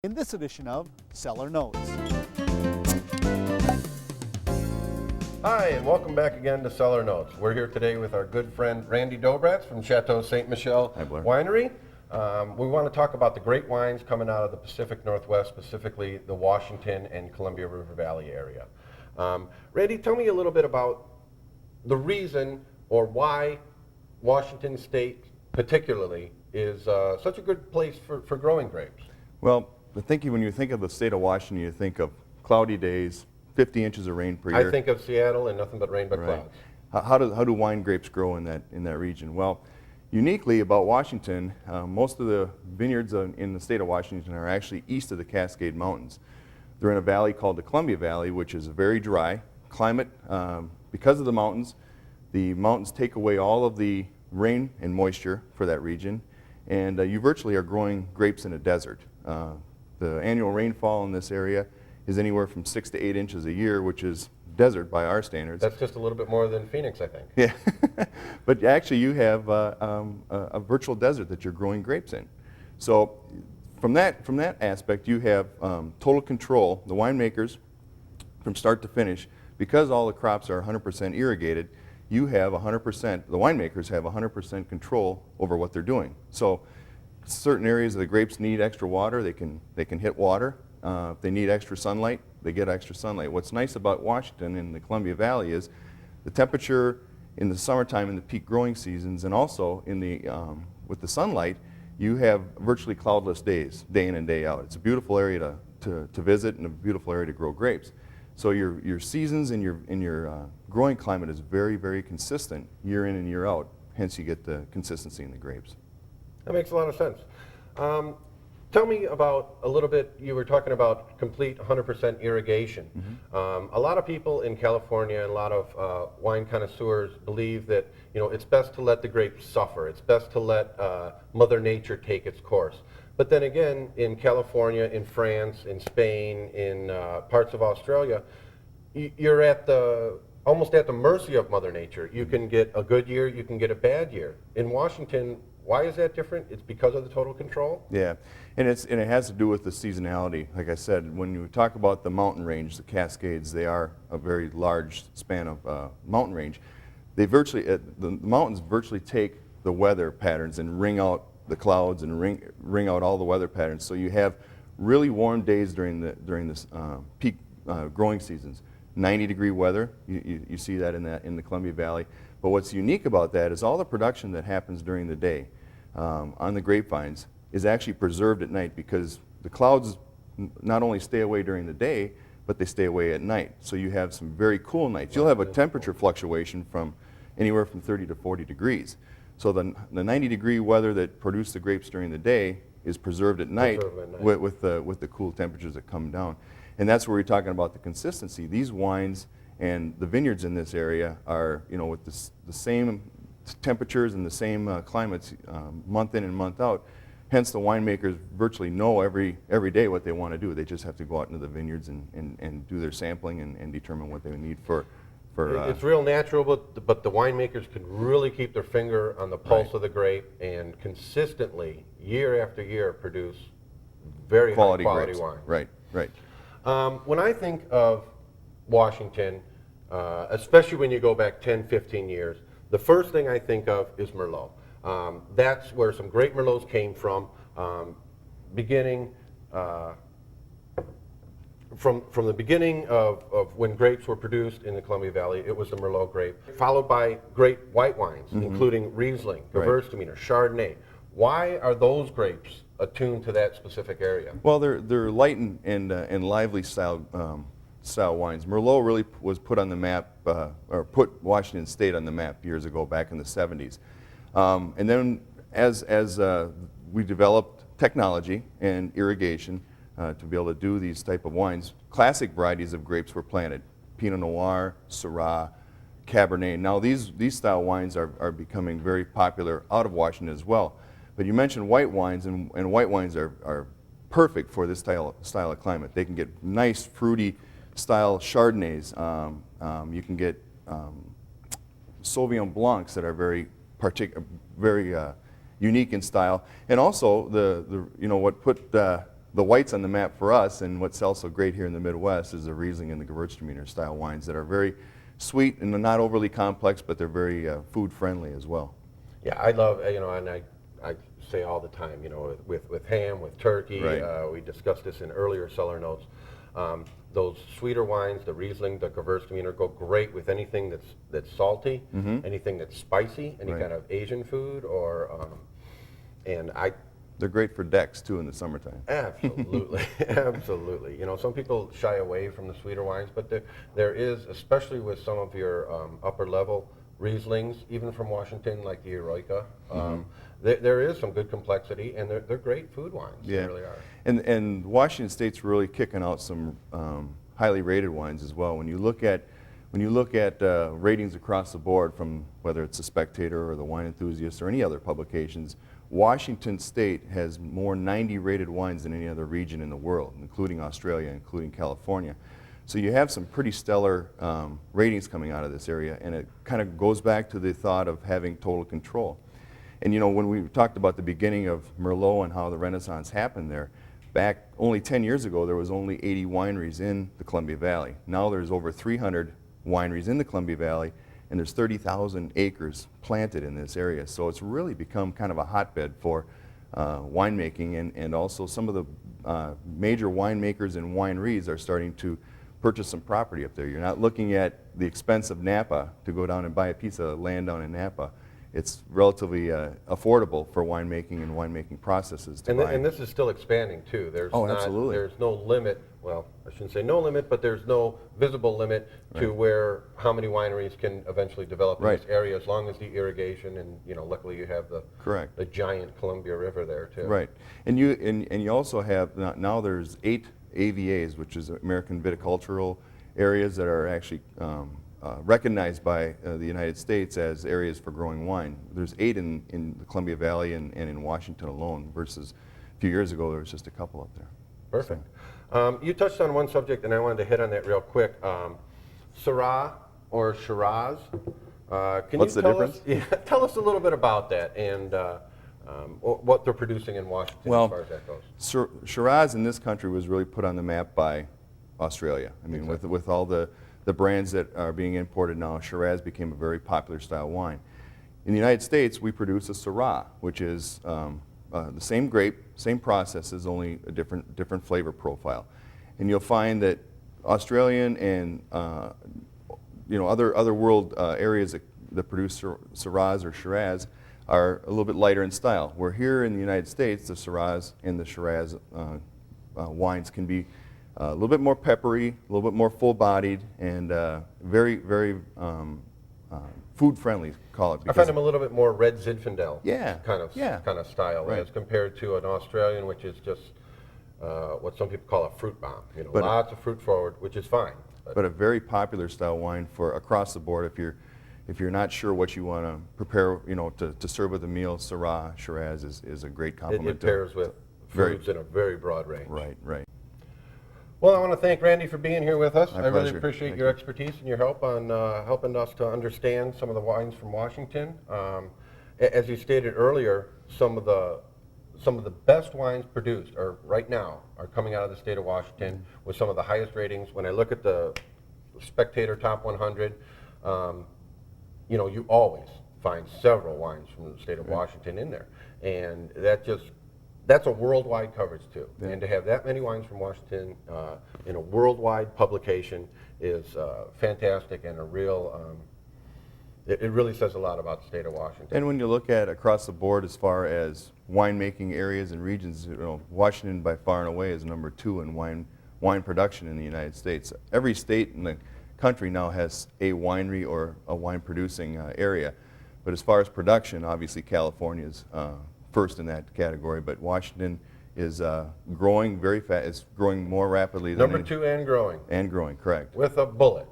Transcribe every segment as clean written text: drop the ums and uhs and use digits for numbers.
in this edition of Cellar Notes. Hi, and welcome back again to Cellar Notes. We're here today with our good friend Randy Dobratz from Chateau Ste. Michelle Winery. We want to talk about the great wines coming out of the Pacific Northwest, specifically the Washington and Columbia River Valley area. Randy, tell me a little bit about the reason or why Washington State particularly is such a good place for growing grapes. Well, when you think of the state of Washington, you think of cloudy days, 50 inches of rain per year. I think of Seattle and nothing but rain but Right. clouds. How do wine grapes grow in that region? Well, uniquely about Washington, most of the vineyards in the state of Washington are actually east of the Cascade Mountains. They're in a valley called the Columbia Valley, which is a very dry climate. Because of the mountains take away all of the rain and moisture for that region, and you virtually are growing grapes in a desert. The annual rainfall in this area is anywhere from 6 to 8 inches a year, which is desert by our standards. That's just a little bit more than Phoenix, I think. Yeah, but actually you have a virtual desert that you're growing grapes in. So from that aspect, you have total control. The winemakers, from start to finish, because all the crops are 100% irrigated, you have 100%. The winemakers have 100% control over what they're doing. So certain areas of the grapes need extra water, they can hit water. If they need extra sunlight, they get extra sunlight. What's nice about Washington and the Columbia Valley is the temperature in the summertime in the peak growing seasons, and also in the with the sunlight, you have virtually cloudless days, day in and day out. It's a beautiful area to visit and a beautiful area to grow grapes. So your seasons and your growing climate is very, very consistent year in and year out. Hence, you get the consistency in the grapes. That makes a lot of sense. Tell me about a little bit, you were talking about complete 100% irrigation. A lot of people in California and a lot of wine connoisseurs believe that it's best to let the grapes suffer. It's best to let Mother Nature take its course. But then again, in California, in France, in Spain, in parts of Australia, you're almost at the mercy of Mother Nature. You can get a good year, you can get a bad year. In Washington, why is that different? It's because of the total control? Yeah, and it has to do with the seasonality. Like I said, when you talk about the mountain range, the Cascades, they are a very large span of mountain range. They the mountains virtually take the weather patterns and wring out the clouds and wring out all the weather patterns. So you have really warm days during this peak growing seasons. 90-degree weather, you see that in the Columbia Valley. But what's unique about that is all the production that happens during the day on the grapevines is actually preserved at night, because the clouds not only stay away during the day, but they stay away at night. So you have some very cool nights. You'll have a temperature fluctuation from anywhere from 30 to 40 degrees. So the 90-degree weather that produced the grapes during the day is preserved at night, with the cool temperatures that come down. And that's where we're talking about the consistency. These wines and the vineyards in this area are, with the same temperatures and the same climates month in and month out. Hence, the winemakers virtually know every day what they want to do. They just have to go out into the vineyards and do their sampling and determine what they need for. It's real natural, but the winemakers can really keep their finger on the pulse of the grape and consistently, year after year, produce very high quality wines. Right. When I think of Washington, especially when you go back 10, 15 years, the first thing I think of is Merlot. That's where some great Merlots came from, beginning from the beginning of when grapes were produced in the Columbia Valley. It was the Merlot grape, followed by great white wines, including Riesling, Gewürztraminer, Chardonnay. Why are those grapes attuned to that specific area? Well, they're light and lively style wines. Merlot really was put on the map, or put Washington State on the map years ago, back in the 70s. And then as we developed technology and irrigation to be able to do these type of wines, classic varieties of grapes were planted: Pinot Noir, Syrah, Cabernet. Now these style wines are becoming very popular out of Washington as well. But you mentioned white wines, and white wines are perfect for this style of climate. They can get nice, fruity style Chardonnays. You can get Sauvignon Blancs that are very unique in style. And also what put the whites on the map for us, and what sells so great here in the Midwest is the Riesling and the Gewürztraminer style wines that are very sweet and they're not overly complex, but they're very food friendly as well. Yeah, I love, and I say all the time, with ham, with turkey, Right. we discussed this in earlier cellar notes. Those sweeter wines, the Riesling, the Gewürztraminer, go great with anything that's salty, anything that's spicy, any Right. kind of Asian food, and They're great for decks too in the summertime. absolutely, absolutely. Some people shy away from the sweeter wines, but there is, especially with some of your upper level Rieslings, even from Washington, like the Eroica, there is some good complexity, and they're great food wines. Yeah. They really are. And Washington State's really kicking out some highly rated wines as well. When you look at ratings across the board, from whether it's the Spectator or the Wine Enthusiast or any other publications, Washington State has more 90 rated wines than any other region in the world, including Australia, including California. So you have some pretty stellar ratings coming out of this area, and it kind of goes back to the thought of having total control. And when we talked about the beginning of Merlot and how the Renaissance happened there, back only 10 years ago there was only 80 wineries in the Columbia Valley. Now there's over 300 wineries in the Columbia Valley, and there's 30,000 acres planted in this area. So it's really become kind of a hotbed for winemaking, and also some of the major winemakers and wineries are starting to purchase some property up there. You're not looking at the expense of Napa to go down and buy a piece of land down in Napa. It's relatively affordable for winemaking and winemaking processes to buy. And this is still expanding too. Absolutely. There's no limit. Well, I shouldn't say no limit, but there's no visible limit to how many wineries can eventually develop in this area, as long as the irrigation and luckily you have the giant Columbia River there too. Right, and you also have now there's 8 AVAs, which is American viticultural areas that are actually recognized by the United States as areas for growing wine. There's 8 in the Columbia Valley and in Washington alone, versus a few years ago there was just a couple up there. Perfect. You touched on one subject, and I wanted to hit on that real quick. Syrah or Shiraz. What's the difference? Tell us a little bit about that and what they're producing in Washington as far as that goes. Shiraz in this country was really put on the map by Australia. I mean, with all the brands that are being imported now, Shiraz became a very popular style wine. In the United States, we produce a Syrah, which is the same grape, same processes, only a different flavor profile. And you'll find that Australian and other world areas that produce Syrahs or Shiraz are a little bit lighter in style. Where here in the United States, the Syrahs and the Shiraz wines can be a little bit more peppery, a little bit more full-bodied, and very, very food-friendly, call it. I find them a little bit more red Zinfandel kind of style, as compared to an Australian, which is just what some people call a fruit bomb. Lots of fruit forward, which is fine. But a very popular style wine for across the board. If you're not sure what you want to prepare, to serve with a meal, Syrah, Shiraz is a great complement. It pairs with foods in a very broad range. Right. Well, I want to thank Randy for being here with us. My I really pleasure. appreciate Thank your you. expertise and your help on helping us to understand some of the wines from Washington. As you stated earlier, some of the best wines produced right now are coming out of the state of Washington with some of the highest ratings. When I look at the Spectator Top 100, you always find several wines from the state of Washington in there, and that's a worldwide coverage too. Yeah. And to have that many wines from Washington in a worldwide publication is fantastic, and a real. It really says a lot about the state of Washington. And when you look at across the board as far as winemaking areas and regions, Washington by far and away is number 2 in wine production in the United States. Every state in the country now has a winery or a wine producing area. But as far as production, obviously California is first in that category, but Washington is growing very fast. It's growing more rapidly than number 2 and growing. And growing, correct. With a bullet.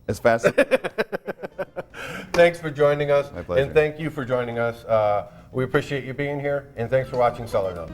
As fast as... Thanks for joining us. My pleasure. And thank you for joining us. We appreciate you being here, and thanks for watching Cellar Notes.